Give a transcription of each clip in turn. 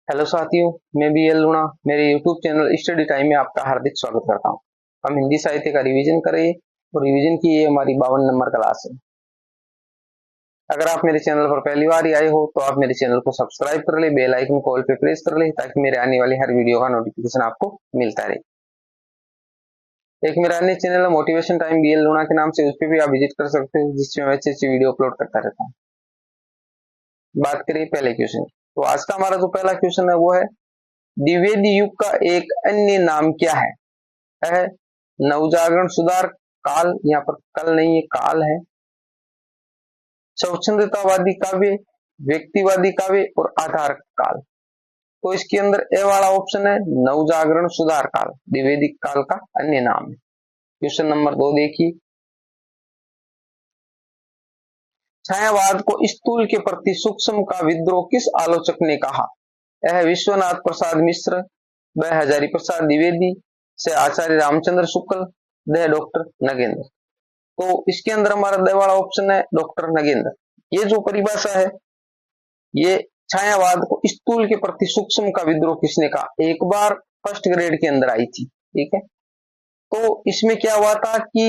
Hello साथियों, मैं B L लूणा मेरे यूट्यूब चैनल स्टडी टाइम में आपका हार्दिक स्वागत करता हूं। हम हिंदी साहित्य का रिवीजन करें और रिवीजन की ये हमारी 52 नंबर क्लास है। अगर आप मेरे चैनल पर पहली बार ही आए हो तो आप मेरे चैनल को सब्सक्राइब कर ले, बेल आइकन कॉल पे प्रेस कर ले ताकि मेरे आने वाली हर वीडियो का नोटिफिकेशन आपको मिलता रहे। एक मेरा अन्य चैनल है मोटिवेशन टाइम बी एल लूणा के नाम से, उस पर भी आप विजिट कर सकते हो, जिसमें मैं अच्छी अच्छी वीडियो अपलोड करता रहता हूँ। बात करिए पहले क्वेश्चन की, तो आज का हमारा जो पहला क्वेश्चन है वो है, द्विवेदी युग का एक अन्य नाम क्या है? है नवजागरण सुधार काल, यहाँ पर कल नहीं है काल है, स्वच्छंदतावादी काव्य, व्यक्तिवादी काव्य और आधार काल। तो इसके अंदर ए वाला ऑप्शन है नवजागरण सुधार काल, द्विवेदी काल का अन्य नाम है। क्वेश्चन नंबर 2 देखिए, छायावाद को स्थूल के प्रति सूक्ष्म का विद्रोह किस आलोचक ने कहा? यह विश्वनाथ प्रसाद मिश्र, ब हजारी प्रसाद द्विवेदी, से आचार्य रामचंद्र शुक्ल, द डॉक्टर नगेंद्र। तो इसके अंदर हमारा द वाला ऑप्शन है डॉक्टर नगेंद्र। ये जो परिभाषा है, ये छायावाद को स्थूल के प्रति सूक्ष्म का विद्रोह किसने कहा, एक बार फर्स्ट ग्रेड के अंदर आई थी। ठीक है, तो इसमें क्या हुआ था कि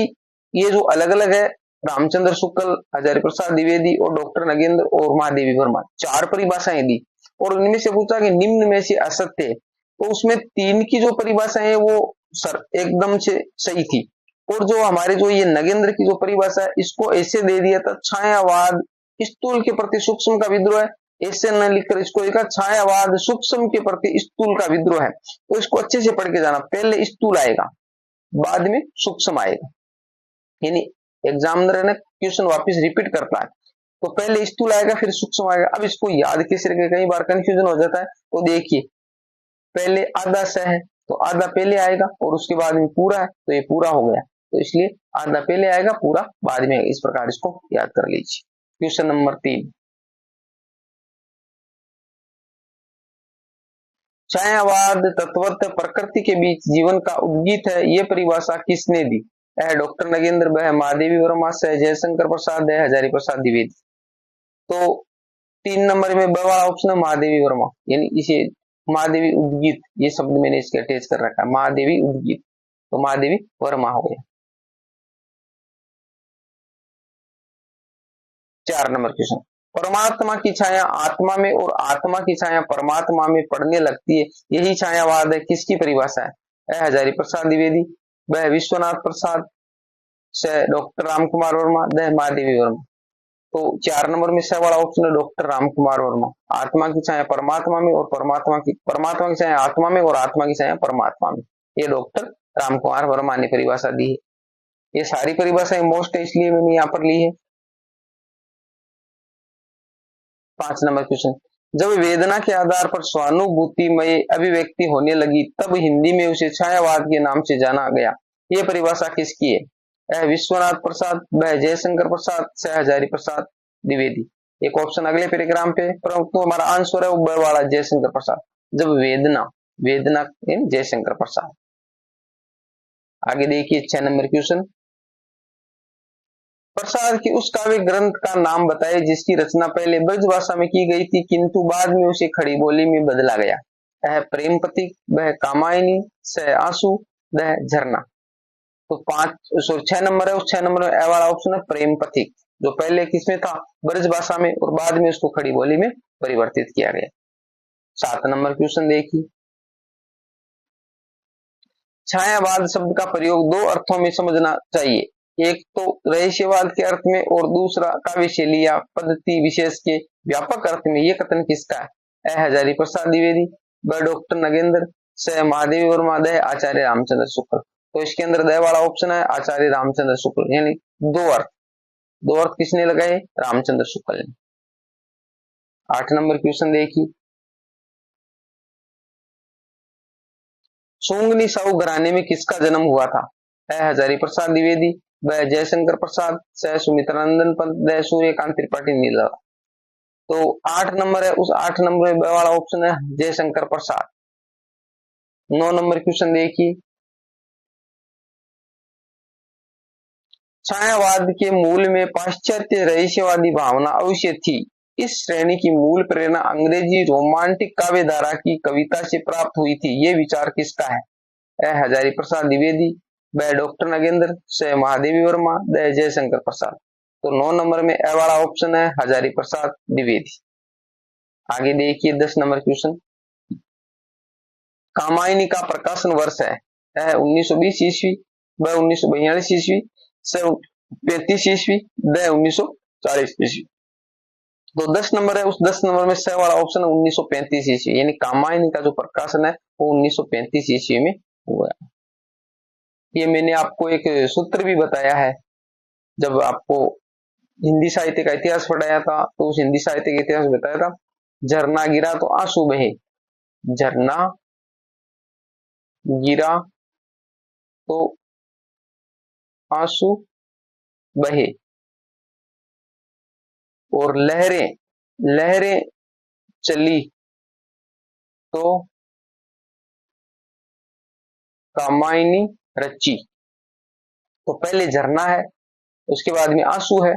ये जो अलग अलग है, रामचंद्र शुक्ल, आचार्य प्रसाद द्विवेदी और डॉक्टर नगेंद्र और महादेवी वर्मा, चार परिभाषाएं दी और उनमें से पूछा कि निम्न में से असत्य है। तो उसमें तीन की जो परिभाषाएं है वो सर एकदम से सही थी, और जो हमारे जो ये नगेंद्र की जो परिभाषा है, इसको ऐसे दे दिया था, छायावाद स्थूल के प्रति सूक्ष्म का विद्रोह है, ऐसे न लिखकर इसको लिखा छायावाद सूक्ष्म के प्रति स्थूल का विद्रोह है। तो इसको अच्छे से पढ़ के जाना, पहले स्थूल आएगा बाद में सूक्ष्म आएगा, यानी एग्जामिनर ने क्वेश्चन वापस रिपीट करता है, तो पहले स्थूल आएगा फिर सूक्ष्म आएगा। अब इसको याद कैसे रखें, कई बार कंफ्यूजन हो जाता है। तो देखिए, पहले आधा स है तो आधा पहले आएगा और उसके बाद में पूरा है तो ये पूरा हो गया, तो इसलिए आधा पहले आएगा पूरा बाद में, इस प्रकार इसको याद कर लीजिए। क्वेश्चन नंबर 3, छायावाद तत्वतः प्रकृति के बीच जीवन का उद्गीत है, ये परिभाषा किसने दी? है डॉक्टर नगेंद्र, वह महादेवी वर्मा, से जयशंकर प्रसाद, है हजारी प्रसाद द्विवेदी। तो 3 नंबर में ब वाला ऑप्शन है महादेवी वर्मा, यानी इसे महादेवी उद्गीत, ये शब्द मैंने इसके अटैच कर रखा है, महादेवी उद्गीत, तो महादेवी वर्मा हो गया। 4 नंबर क्वेश्चन, परमात्मा की छाया आत्मा में और आत्मा की छाया परमात्मा में पड़ने लगती है, यही छायावाद है, किसकी परिभाषा है? ए हजारी प्रसाद द्विवेदी, ब विश्वनाथ प्रसाद, से डॉक्टर राम कुमार वर्मा, द महादेवी वर्मा। तो 4 नंबर में से वाला ऑप्शन है डॉक्टर राम कुमार वर्मा, आत्मा की छाया परमात्मा में और परमात्मा की छाया आत्मा में और आत्मा की छाया परमात्मा में, ये डॉक्टर राम कुमार वर्मा ने परिभाषा दी है। ये सारी परिभाषाएं मोस्ट है, इसलिए मैंने यहाँ पर ली है। 5 नंबर क्वेश्चन, जब वेदना के आधार पर स्वानुभूतिमय अभिव्यक्ति होने लगी तब हिंदी में उसे छायावाद के नाम से जाना गया, ये परिभाषा किसकी है? यह विश्वनाथ प्रसाद, वह जयशंकर प्रसाद, से हजारी प्रसाद द्विवेदी। एक ऑप्शन अगले पैराग्राम पे, परंतु हमारा आंसर है वो ब वाला जयशंकर प्रसाद, जब वेदना, वेदना जयशंकर प्रसाद। आगे देखिए 6 नंबर क्वेश्चन, प्रसाद की उस काव्य ग्रंथ का नाम बताए जिसकी रचना पहले ब्रज भाषा में की गई थी किंतु बाद में उसे खड़ी बोली में बदला गया। यह प्रेम प्रतीक, वह कामायनी, से आंसू, वह झरना। तो 6 नंबर है, उस 6 नंबर में ए वाला ऑप्शन है प्रेम प्रतीक, जो पहले किसमें था, ब्रज भाषा में, और बाद में उसको खड़ी बोली में परिवर्तित किया गया। 7 नंबर क्वेश्चन देखिए, छायावाद शब्द का प्रयोग दो अर्थों में समझना चाहिए, एक तो रहस्यवाद के अर्थ में और दूसरा काव्य शैली या पद्धति विशेष के व्यापक अर्थ में, ये कथन किसका है? ए हजारी प्रसाद द्विवेदी, ब डॉक्टर नगेंद्र, से महादेवी वर्मा, द आचार्य रामचंद्र शुक्ल। तो इसके अंदर द वाला ऑप्शन है आचार्य रामचंद्र शुक्ल, यानी दो अर्थ किसने लगाए? रामचंद्र शुक्ल ने। 8 नंबर क्वेश्चन देखिए, सोंगनी साहू घराने में किसका जन्म हुआ था? है हजारी प्रसाद द्विवेदी, व जयशंकर प्रसाद, से सुमित्रानंदन पंत, द सूर्यकांत त्रिपाठी नीला। तो 8 नंबर है, उस 8 नंबर में वाला ऑप्शन है जयशंकर प्रसाद। 9 नंबर क्वेश्चन देखिए, छायावाद के मूल में पाश्चात्य रहस्यवादी भावना अवश्य थी, इस श्रेणी की मूल प्रेरणा अंग्रेजी रोमांटिक काव्य धारा की कविता से प्राप्त हुई थी। ये विचार किसका है? ए हजारी प्रसाद द्विवेदी, ब डॉक्टर नगेंद्र, स महादेवी वर्मा, द जयशंकर प्रसाद। तो 9 नंबर में ए वाला ऑप्शन है हजारी प्रसाद द्विवेदी। आगे देखिए 10 नंबर क्वेश्चन। कामायनी का प्रकाशन वर्ष है? 1920 ईस्वी, ब 1942 ईस्वी, स 35 ईस्वी, द 1940 ईस्वी। तो 10 नंबर है, उस 10 नंबर में स वाला ऑप्शन है 1935 ईस्वी, यानी कामायनी का जो प्रकाशन है वो 1935 ईस्वी में हुआ। ये मैंने आपको एक सूत्र भी बताया है जब आपको हिंदी साहित्य का इतिहास पढ़ाया था, तो उस हिंदी साहित्य का इतिहास बताया था, झरना गिरा तो आंसू बहे, झरना गिरा तो आंसू बहे, और लहरें लहरें चली तो कामायनी रची। तो पहले झरना है, उसके बाद में आंसू है,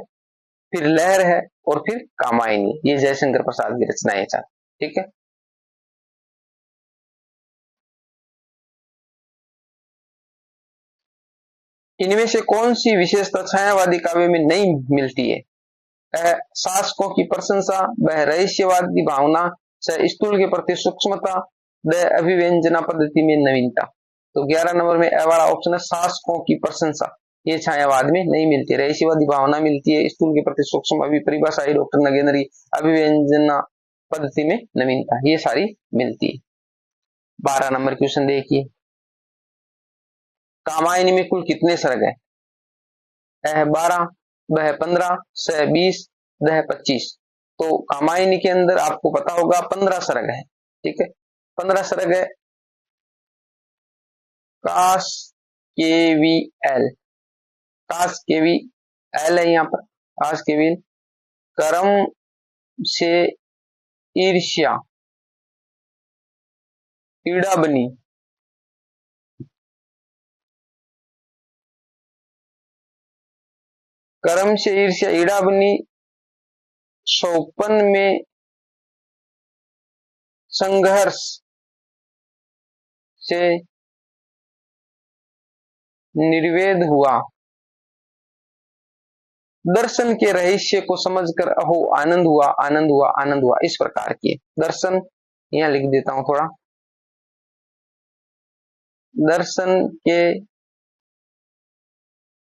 फिर लहर है, और फिर कामायनी। ये जयशंकर प्रसाद की रचना है। ठीक है। इनमें से कौन सी विशेषता छायावादी काव्य में नहीं मिलती है? शासकों की प्रशंसा, वह रहस्यवाद की भावना, स्थूल के प्रति सूक्ष्मता, द अभिव्यंजना पद्धति में नवीनता। तो 11 नंबर में ए वाला ऑप्शन है शासकों की प्रशंसा। ये छायावाद में नहीं मिलती है। रहस्यवादी भावना मिलती है, स्थूल के प्रति सूक्ष्म अभिपरिभाषा डॉक्टर नगेंद्र की, अभिव्यंजना पद्धति में नवीनता, ये सारी मिलती है। 12 नंबर क्वेश्चन देखिए। कामायनी में कुल कितने सर्ग है? 12, वह 15, स 20, दह 25। तो कामायनी के अंदर आपको पता होगा 15 सर्ग है। ठीक है, 15 सर्ग है। काश केवी एल, काश केवी एल है यहाँ पर, काश केवी, कर्म से ईर्ष्या ईड़ा बनी, कर्म से ईर्ष्या ईड़ा बनी, शोपन में संघर्ष से निर्वेद हुआ, दर्शन के रहस्य को समझकर अहो आनंद हुआ, आनंद हुआ, आनंद हुआ। इस प्रकार की दर्शन, यहां लिख देता हूं थोड़ा, दर्शन के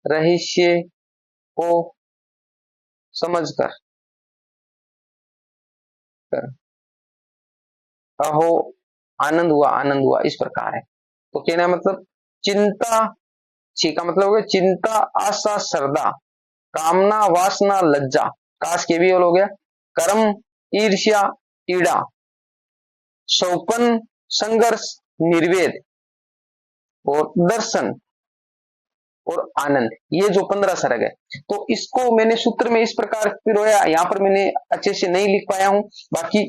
रहस्य को समझकर अहो आनंद हुआ, आनंद हुआ। इस प्रकार है। तो कहना मतलब चिंता, ची का मतलब है चिंता, आशा, श्रद्धा, कामना, वासना, लज्जा, काश के भी हो गया, कर्म, ईर्ष्या, ईड़ा, शोपन, संघर्ष, निर्वेद, और दर्शन, और आनंद, ये जो 15 सर्ग है। तो इसको मैंने सूत्र में इस प्रकार पिरोया, यहाँ पर मैंने अच्छे से नहीं लिख पाया हूं। बाकी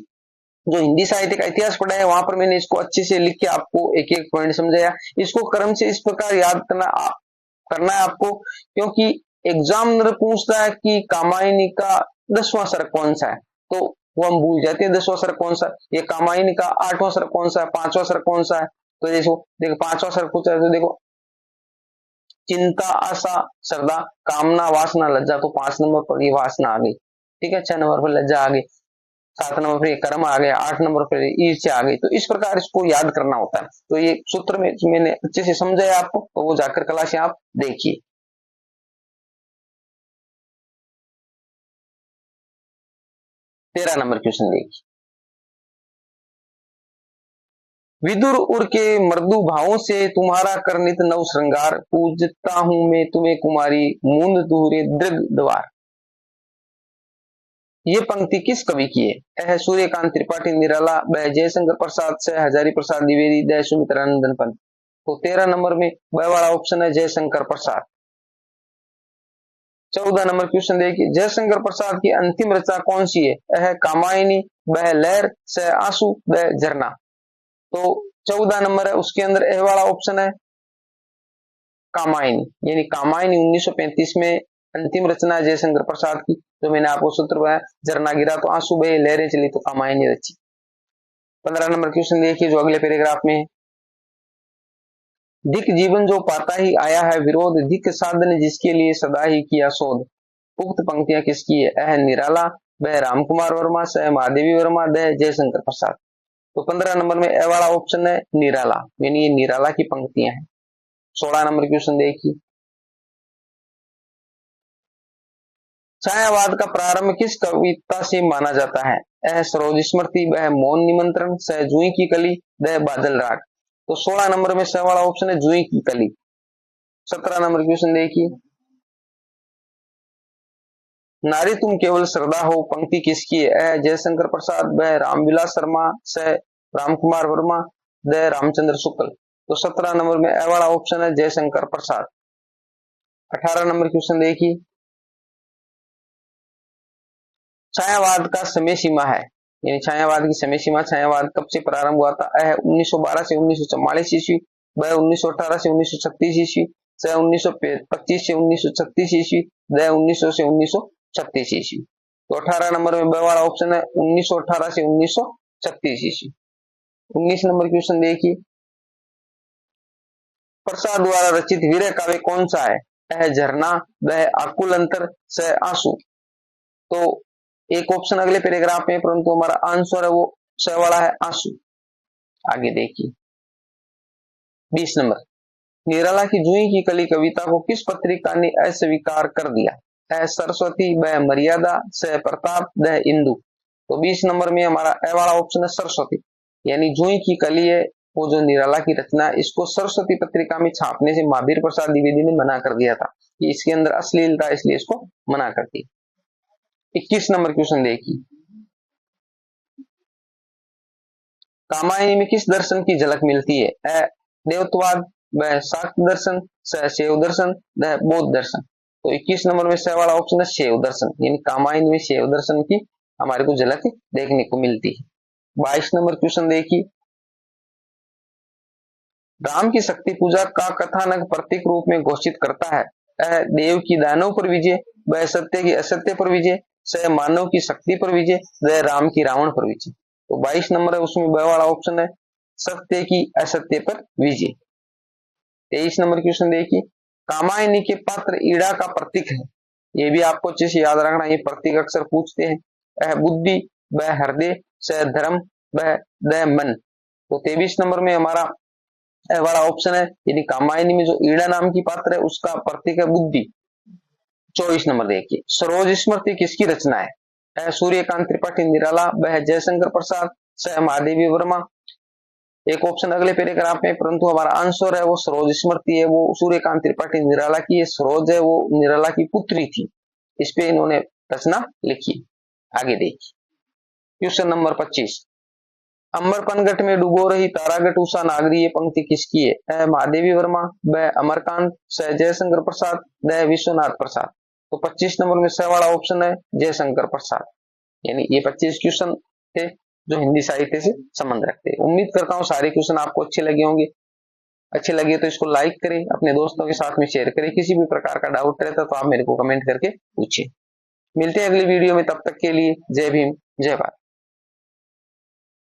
जो हिंदी साहित्य का इतिहास पढ़ा है वहां पर मैंने इसको अच्छे से लिख के आपको एक एक पॉइंट समझाया। इसको क्रम से इस प्रकार याद करना है आपको, क्योंकि एग्जामिनर पूछता है कि कामायनी का 10वां सर्ग कौन सा है, तो वो हम भूल जाते हैं 10वां सर्ग कौन सा है। ये कामायनी का 8वां सर्ग कौन सा है, 5वां सर्ग कौन सा है। तो देखो 5वां सर्ग पूछा है, तो देखो चिंता, आशा, श्रद्धा, कामना, वासना, लज्जा। तो 5 नंबर पर ये वासना आ गई। ठीक है, 6 नंबर पर लज्जा आ गई, 7 नंबर पर कर्म आ गया, 8 नंबर पर ईर्ष्या आ गई। तो इस प्रकार इसको याद करना होता है। तो ये सूत्र में मैंने अच्छे से समझाया आपको, तो वो जाकर क्लास आप देखिए। तेरह नंबर क्वेश्चन देखिए। विदुर उर के मृदु भावों से तुम्हारा करनित नव श्रृंगार, पूजता हूं मैं तुम्हें कुमारी, मूंद दूरे दृग द्वार। ये पंक्ति किस कवि की है? यह सूर्यकांत त्रिपाठी निराला, ब जयशंकर प्रसाद, से हजारी प्रसाद द्विवेदी, द सुमित्रानंदन पंत। तो 13 नंबर में ब वाला ऑप्शन है जयशंकर प्रसाद। 14 नंबर क्वेश्चन देखिए। जयशंकर प्रसाद की अंतिम रचना कौन सी है? यह कामायनी, ब लहर, से आंसू, ब झरना। तो 14 नंबर है, उसके अंदर ए वाला ऑप्शन है कामायनी, यानी कामायनी 1935 में अंतिम रचना है जयशंकर प्रसाद की। जो मैंने आपको सूत्र बताया, झरना गिरा तो आंसू बहे, लहरें चली तो कामायनी रची। 15 नंबर क्वेश्चन देखिए जो अगले पैराग्राफ में है। धिक जीवन जो पाता ही आया है विरोध, धिक साधन जिसके लिए सदा ही किया शोध। उक्त पंक्तियां किसकी है? अह निराला, वह रामकुमार वर्मा, सह महादेवी वर्मा, दह जयशंकर प्रसाद। तो 15 नंबर में ए वाला ऑप्शन है निराला, यानी ये निराला की पंक्तियां हैं। 16 नंबर क्वेश्चन देखिए, छायावाद का प्रारंभ किस कविता से माना जाता है? अह सरोज स्मृति, वह मौन निमंत्रण, सह जुई की कली, दह बादल राग। तो 16 नंबर में सह वाला ऑप्शन है जुई की कली। 17 नंबर क्वेश्चन देखिए, नारी तुम केवल श्रद्धा हो पंक्ति किसकी है? अह जयशंकर प्रसाद, वह रामविलास शर्मा, सह रामकुमार वर्मा, दह रामचंद्र शुक्ल। तो 17 नंबर में ए वाला ऑप्शन है जयशंकर प्रसाद। 18 नंबर क्वेश्चन देखिए, छायावाद का समय सीमा है, यानी छायावाद की समय सीमा, छायावाद कब से प्रारंभ हुआ था? अह 1912 से 1944 ईस्वी, वह 1918 से 1936 ईस्वी, सह 1925 से 1936 ईस्वी, दह 1900 से 1936 ईस्वी। तो 18 नंबर में ब वाला ऑप्शन है 1918 से 1936 ईस्वी। 19 नंबर क्वेश्चन देखिए, प्रसाद द्वारा रचित वीर काव्य कौन सा है? अह झरना, वह आकुल अंतर, सह आंसू। तो एक ऑप्शन अगले पैराग्राफ में, परंतु हमारा आंसर है वो स वाला है आंसू। आगे देखिए 20 नंबर, निराला की जुई की कली कविता को किस पत्रिका ने अस्वीकार कर दिया? अ सरस्वती, ब मर्यादा, स प्रताप, द इंदु। तो 20 नंबर में हमारा ए वाला ऑप्शन है सरस्वती, यानी जुई की कली है वो जो निराला की रचना, इसको सरस्वती पत्रिका में छापने से महावीर प्रसाद द्विवेदी ने मना कर दिया था कि इसके अंदर अश्लीलता, इसलिए इसको मना कर दी। 21 नंबर क्वेश्चन देखिए, कामायनी में किस दर्शन की झलक मिलती है? अ देवत्ववाद, व शाक्त दर्शन, स शैव दर्शन, द बौद्ध दर्शन। तो 21 नंबर में स वाला ऑप्शन है शैव दर्शन, यानी कामायनी में शैव दर्शन की हमारे को झलक देखने को मिलती है। 22 नंबर क्वेश्चन देखिए, राम की शक्ति पूजा का कथानक प्रतीक रूप में घोषित करता है? अ देव की दानव पर विजय, व सत्य की असत्य पर विजय, स मानव की शक्ति पर विजय, व राम की रावण पर विजय। तो 22 नंबर है उसमें ब वाला ऑप्शन है सत्य की असत्य पर विजय। 23 नंबर क्वेश्चन देखिए, कामायनी के पात्र ईड़ा का प्रतीक है, ये भी आपको अच्छे से याद रखना, ये प्रतीक अक्सर पूछते हैं। अह बुद्धि, व हृदय, स धर्म, व द मन। तो 23 नंबर में हमारा वाला ऑप्शन है, यानी कामायनी में जो ईड़ा नाम की पात्र है उसका प्रतीक है बुद्धि। 24 नंबर देखिए, सरोज स्मृति किसकी रचना है? सूर्यकांत त्रिपाठी निराला, वह जयशंकर प्रसाद, सह महादेवी वर्मा। एक ऑप्शन अगले पैराग्राफ में, परंतु हमारा आंसर है वो सरोज स्मृति है, वो सूर्यकांत त्रिपाठी निराला की, ये सरोज है वो निराला की पुत्री थी, इस पे इन्होंने रचना लिखी। आगे देखिए क्वेश्चन नंबर 25, अमरपन घट में डूबो रही तारागढ़ उषा नागरी, ये पंक्ति किसकी है? अ महादेवी वर्मा, ब अमरकांत, स जयशंकर प्रसाद, द विश्वनाथ प्रसाद। तो 25 नंबर में स वाला ऑप्शन है जयशंकर प्रसाद, यानी ये 25 क्वेश्चन थे जो हिंदी साहित्य से संबंध रखते हैं। उम्मीद करता हूँ सारे क्वेश्चन आपको अच्छे लगे होंगे। अच्छे लगे तो इसको लाइक करें, अपने दोस्तों के साथ में शेयर करें, किसी भी प्रकार का डाउट रहता तो आप मेरे को कमेंट करके पूछिए। मिलते हैं अगली वीडियो में, तब तक के लिए जय भीम जय भारत।